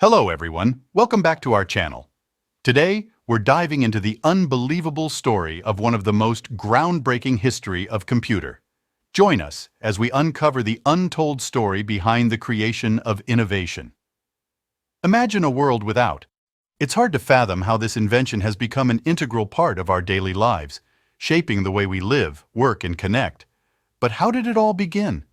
Hello everyone, welcome back to our channel. Today, we're diving into the unbelievable story of one of the most groundbreaking history of computer. Join us as we uncover the untold story behind the creation of innovation. Imagine a world without. It's hard to fathom how this invention has become an integral part of our daily lives, shaping the way we live, work, and connect. But how did it all begin?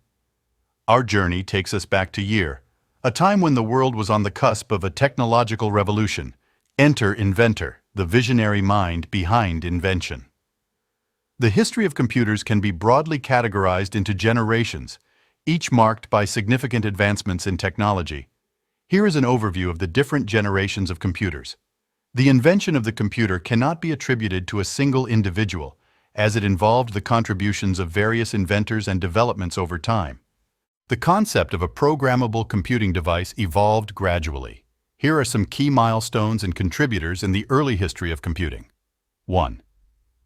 Our journey takes us back to a time when the world was on the cusp of a technological revolution. Enter inventor, the visionary mind behind invention. The history of computers can be broadly categorized into generations, each marked by significant advancements in technology. Here is an overview of the different generations of computers. The invention of the computer cannot be attributed to a single individual, as it involved the contributions of various inventors and developments over time. The concept of a programmable computing device evolved gradually. Here are some key milestones and contributors in the early history of computing. 1.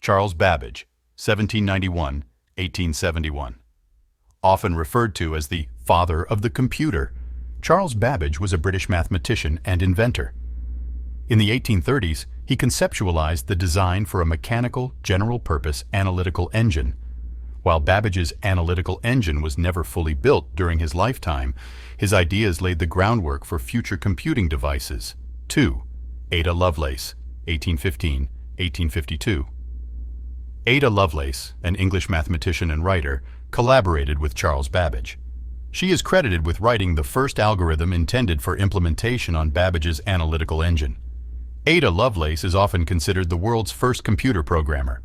Charles Babbage, 1791–1871. Often referred to as the father of the computer, Charles Babbage was a British mathematician and inventor. In the 1830s, he conceptualized the design for a mechanical, general-purpose analytical engine. While Babbage's analytical engine was never fully built during his lifetime, his ideas laid the groundwork for future computing devices. 2. Ada Lovelace, 1815–1852. Ada Lovelace, an English mathematician and writer, collaborated with Charles Babbage. She is credited with writing the first algorithm intended for implementation on Babbage's analytical engine. Ada Lovelace is often considered the world's first computer programmer.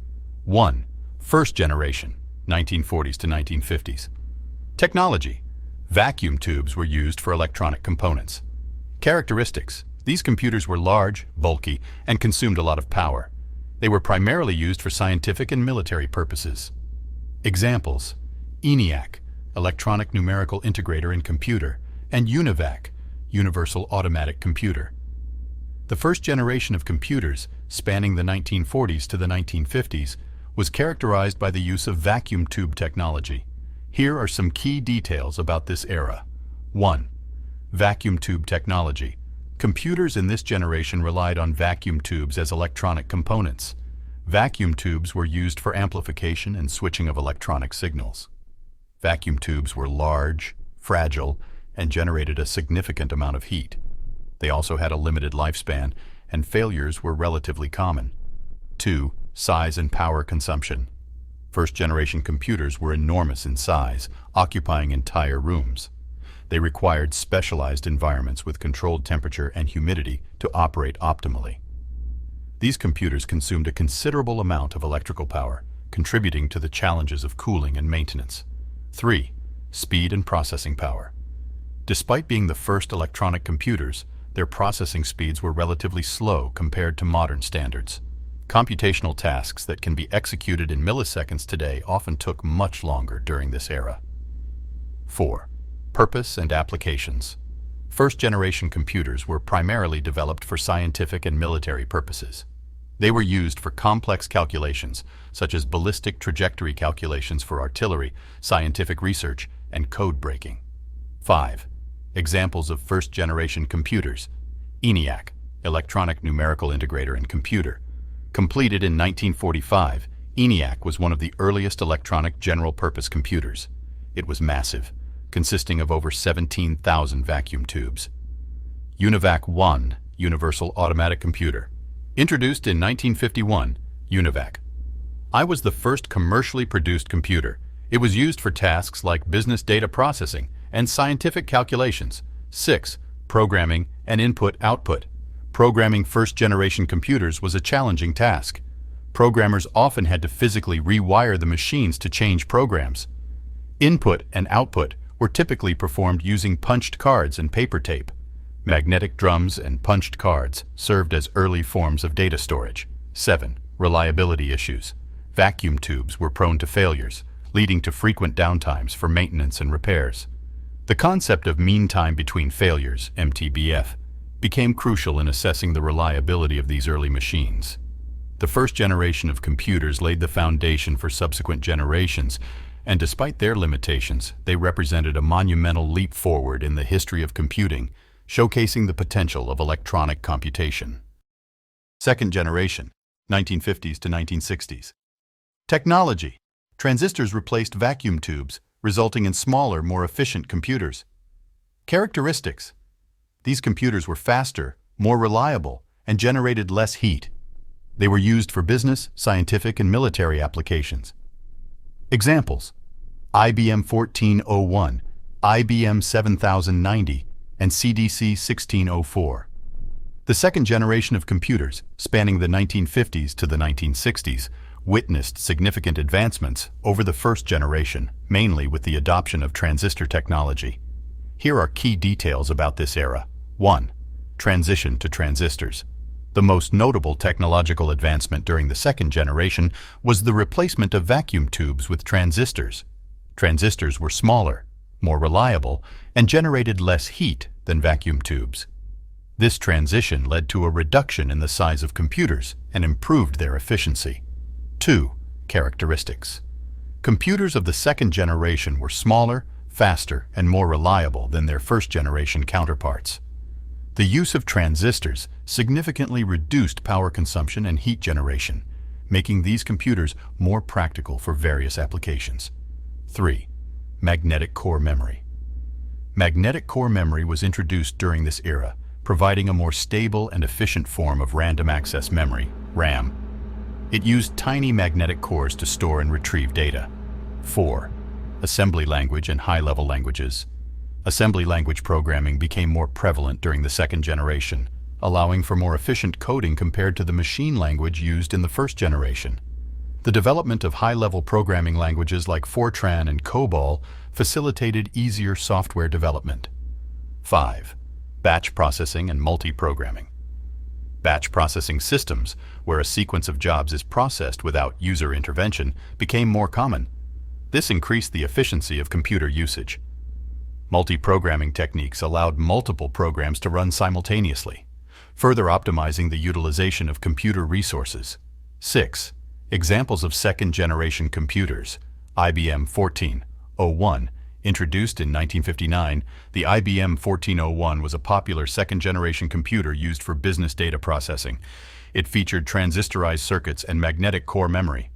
1. First generation, 1940s to 1950s. Technology. Vacuum tubes were used for electronic components. Characteristics. These computers were large, bulky, and consumed a lot of power. They were primarily used for scientific and military purposes. Examples: ENIAC, electronic numerical integrator in computer, and UNIVAC, universal automatic computer. The first generation of computers, spanning the 1940s to the 1950s, was characterized by the use of vacuum tube technology. Here are some key details about this era. 1. Vacuum tube technology. Computers in this generation relied on vacuum tubes as electronic components. Vacuum tubes were used for amplification and switching of electronic signals. Vacuum tubes were large, fragile, and generated a significant amount of heat. They also had a limited lifespan, and failures were relatively common. 2. Size and power consumption. First-generation computers were enormous in size, occupying entire rooms. They required specialized environments with controlled temperature and humidity to operate optimally. These computers consumed a considerable amount of electrical power, contributing to the challenges of cooling and maintenance. 3. Speed and processing power. Despite being the first electronic computers, their processing speeds were relatively slow compared to modern standards. Computational tasks that can be executed in milliseconds today often took much longer during this era. 4. Purpose and applications. First-generation computers were primarily developed for scientific and military purposes. They were used for complex calculations, such as ballistic trajectory calculations for artillery, scientific research, and code breaking. 5. Examples of first-generation computers. ENIAC, electronic numerical integrator in computer. Completed in 1945, ENIAC was one of the earliest electronic general-purpose computers. It was massive, consisting of over 17,000 vacuum tubes. UNIVAC 1, universal automatic computer. Introduced in 1951, UNIVAC. I was the first commercially produced computer. It was used for tasks like business data processing and scientific calculations. 6. Programming and input-output. Programming first-generation computers was a challenging task. Programmers often had to physically rewire the machines to change programs. Input and output were typically performed using punched cards and paper tape. Magnetic drums and punched cards served as early forms of data storage. 7. Reliability issues. Vacuum tubes were prone to failures, leading to frequent downtimes for maintenance and repairs. The concept of mean time between failures, MTBF, became crucial in assessing the reliability of these early machines. The first generation of computers laid the foundation for subsequent generations, and despite their limitations, they represented a monumental leap forward in the history of computing, showcasing the potential of electronic computation. Second generation, 1950s to 1960s. Technology. Transistors replaced vacuum tubes, resulting in smaller, more efficient computers. Characteristics. These computers were faster, more reliable, and generated less heat. They were used for business, scientific, and military applications. Examples: IBM 1401, IBM 7090, and CDC 1604. The second generation of computers, spanning the 1950s to the 1960s, witnessed significant advancements over the first generation, mainly with the adoption of transistor technology. Here are key details about this era. 1. Transition to transistors. The most notable technological advancement during the second generation was the replacement of vacuum tubes with transistors. Transistors were smaller, more reliable, and generated less heat than vacuum tubes. This transition led to a reduction in the size of computers and improved their efficiency. 2. Characteristics. Computers of the second generation were smaller, faster, and more reliable than their first-generation counterparts. The use of transistors significantly reduced power consumption and heat generation, making these computers more practical for various applications. 3. Magnetic core memory. Magnetic core memory was introduced during this era, providing a more stable and efficient form of random access memory, RAM. It used tiny magnetic cores to store and retrieve data. 4. Assembly language and high-level languages. Assembly language programming became more prevalent during the second generation, allowing for more efficient coding compared to the machine language used in the first generation. The development of high-level programming languages like Fortran and COBOL facilitated easier software development. 5. Batch processing and multi-programming. Batch processing systems, where a sequence of jobs is processed without user intervention, became more common. This increased the efficiency of computer usage. Multi-programming techniques allowed multiple programs to run simultaneously, further optimizing the utilization of computer resources. 6. Examples of second-generation computers. IBM 1401. Introduced in 1959, the IBM 1401 was a popular second-generation computer used for business data processing. It featured transistorized circuits and magnetic core memory.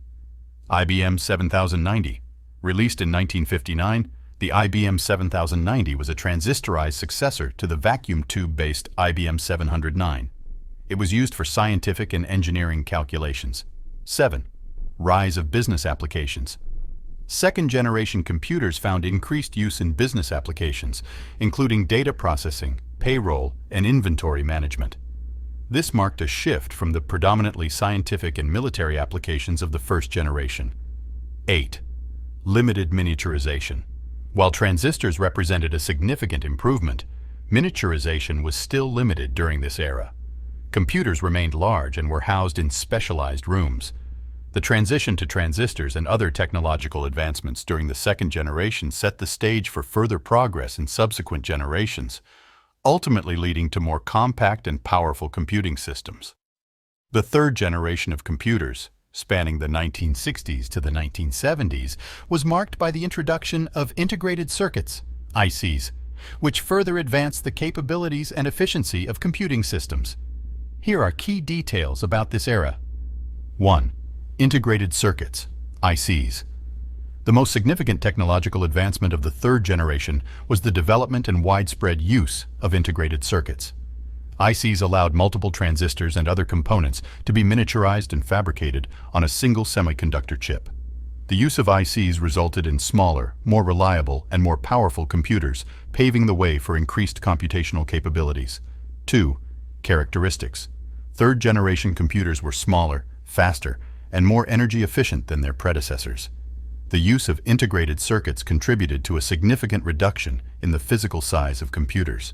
IBM 7090. Released in 1959, the IBM 7090 was a transistorized successor to the vacuum tube-based IBM 709. It was used for scientific and engineering calculations. 7. Rise of business applications. Second-generation computers found increased use in business applications, including data processing, payroll, and inventory management. This marked a shift from the predominantly scientific and military applications of the first generation. 8. Limited miniaturization. While transistors represented a significant improvement, miniaturization was still limited during this era. Computers remained large and were housed in specialized rooms. The transition to transistors and other technological advancements during the second generation set the stage for further progress in subsequent generations, ultimately leading to more compact and powerful computing systems. The third generation of computers, spanning the 1960s to the 1970s, was marked by the introduction of integrated circuits, ICs, which further advanced the capabilities and efficiency of computing systems. Here are key details about this era. 1. Integrated circuits, ICs. The most significant technological advancement of the third generation was the development and widespread use of integrated circuits. ICs allowed multiple transistors and other components to be miniaturized and fabricated on a single semiconductor chip. The use of ICs resulted in smaller, more reliable, and more powerful computers, paving the way for increased computational capabilities. 2. Characteristics. Third-generation computers were smaller, faster, and more energy efficient than their predecessors. The use of integrated circuits contributed to a significant reduction in the physical size of computers.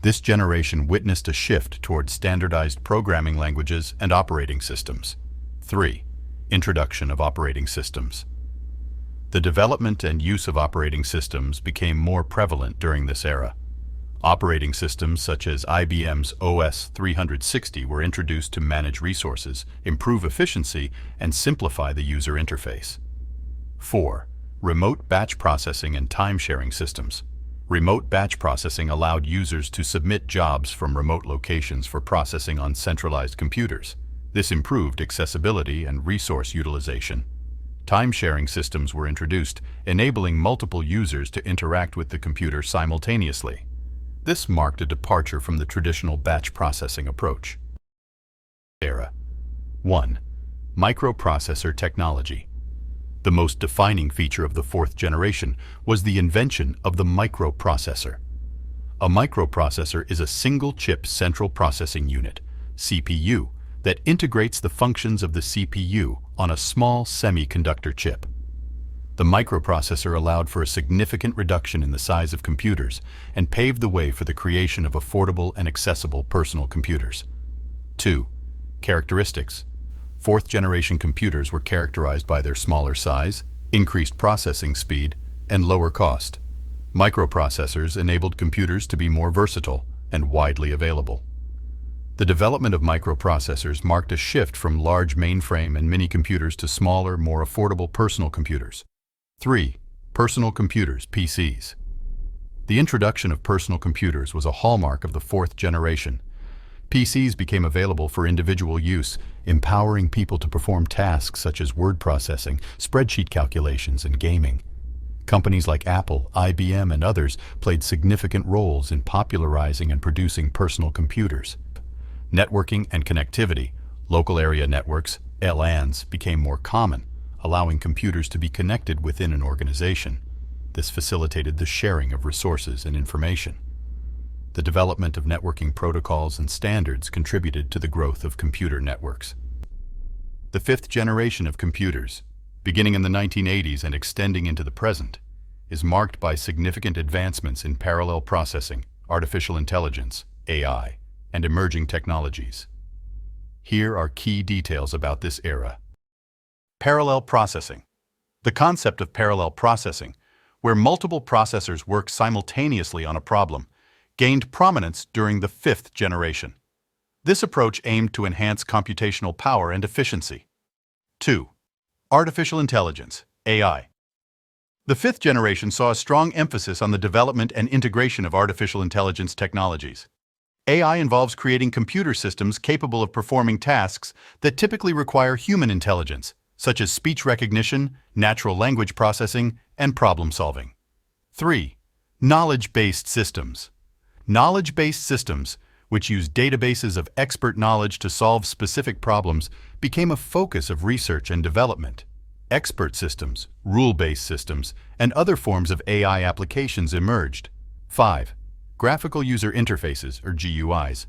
This generation witnessed a shift towards standardized programming languages and operating systems. 3. Introduction of operating systems. The development and use of operating systems became more prevalent during this era. Operating systems such as IBM's OS 360 were introduced to manage resources, improve efficiency, and simplify the user interface. 4. Remote batch processing and time-sharing systems. Remote batch processing allowed users to submit jobs from remote locations for processing on centralized computers. This improved accessibility and resource utilization. Time-sharing systems were introduced, enabling multiple users to interact with the computer simultaneously. This marked a departure from the traditional batch processing approach. Era 1. Microprocessor technology. The most defining feature of the fourth generation was the invention of the microprocessor. A microprocessor is a single-chip central processing unit, CPU, that integrates the functions of the CPU on a small semiconductor chip. The microprocessor allowed for a significant reduction in the size of computers and paved the way for the creation of affordable and accessible personal computers. 2. Characteristics. Fourth-generation computers were characterized by their smaller size, increased processing speed, and lower cost. Microprocessors enabled computers to be more versatile and widely available. The development of microprocessors marked a shift from large mainframe and mini-computers to smaller, more affordable personal computers. 3. Personal computers, PCs. The introduction of personal computers was a hallmark of the fourth generation. PCs became available for individual use, empowering people to perform tasks such as word processing, spreadsheet calculations, and gaming. Companies like Apple, IBM, and others played significant roles in popularizing and producing personal computers. Networking and connectivity, local area networks, LANs, became more common, allowing computers to be connected within an organization. This facilitated the sharing of resources and information. The development of networking protocols and standards contributed to the growth of computer networks. The fifth generation of computers, beginning in the 1980s and extending into the present, is marked by significant advancements in parallel processing, artificial intelligence, AI, and emerging technologies. Here are key details about this era. Parallel processing. The concept of parallel processing, where multiple processors work simultaneously on a problem, gained prominence during the fifth generation. This approach aimed to enhance computational power and efficiency. 2. Artificial intelligence, AI. The fifth generation saw a strong emphasis on the development and integration of artificial intelligence technologies. AI involves creating computer systems capable of performing tasks that typically require human intelligence, such as speech recognition, natural language processing, and problem solving. 3. Knowledge-based systems. Knowledge-based systems, which use databases of expert knowledge to solve specific problems, became a focus of research and development. Expert systems, rule-based systems, and other forms of AI applications emerged. 5. Graphical User Interfaces, or GUIs.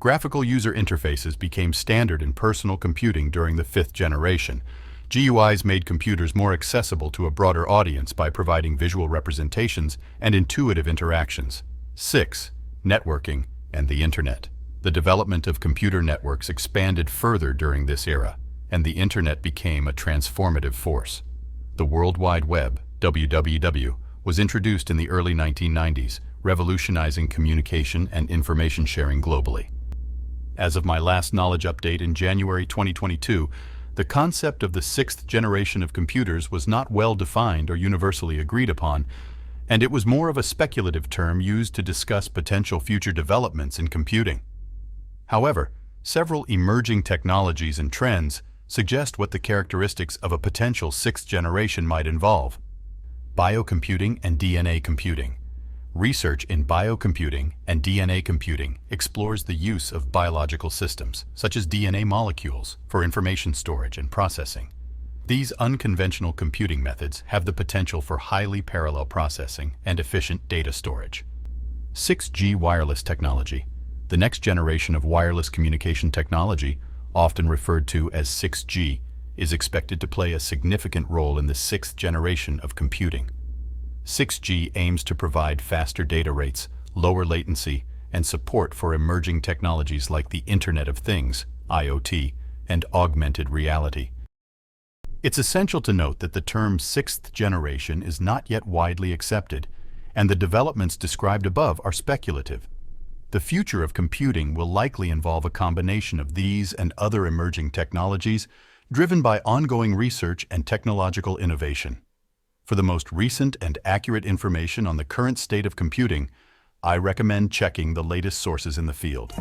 Graphical user interfaces became standard in personal computing during the fifth generation. GUIs made computers more accessible to a broader audience by providing visual representations and intuitive interactions. 6. Networking and the Internet. The development of computer networks expanded further during this era, and the Internet became a transformative force. The World Wide Web, WWW, was introduced in the early 1990s, revolutionizing communication and information sharing globally. As of my last knowledge update in January 2022, the concept of the sixth generation of computers was not well defined or universally agreed upon, and it was more of a speculative term used to discuss potential future developments in computing. However, several emerging technologies and trends suggest what the characteristics of a potential sixth generation might involve. Biocomputing and DNA computing. Research in biocomputing and DNA computing explores the use of biological systems, such as DNA molecules, for information storage and processing. These unconventional computing methods have the potential for highly parallel processing and efficient data storage. 6G wireless technology. The next generation of wireless communication technology, often referred to as 6G, is expected to play a significant role in the sixth generation of computing. 6G aims to provide faster data rates, lower latency, and support for emerging technologies like the Internet of Things, IoT, and augmented reality. It's essential to note that the term sixth generation is not yet widely accepted, and the developments described above are speculative. The future of computing will likely involve a combination of these and other emerging technologies driven by ongoing research and technological innovation. For the most recent and accurate information on the current state of computing, I recommend checking the latest sources in the field.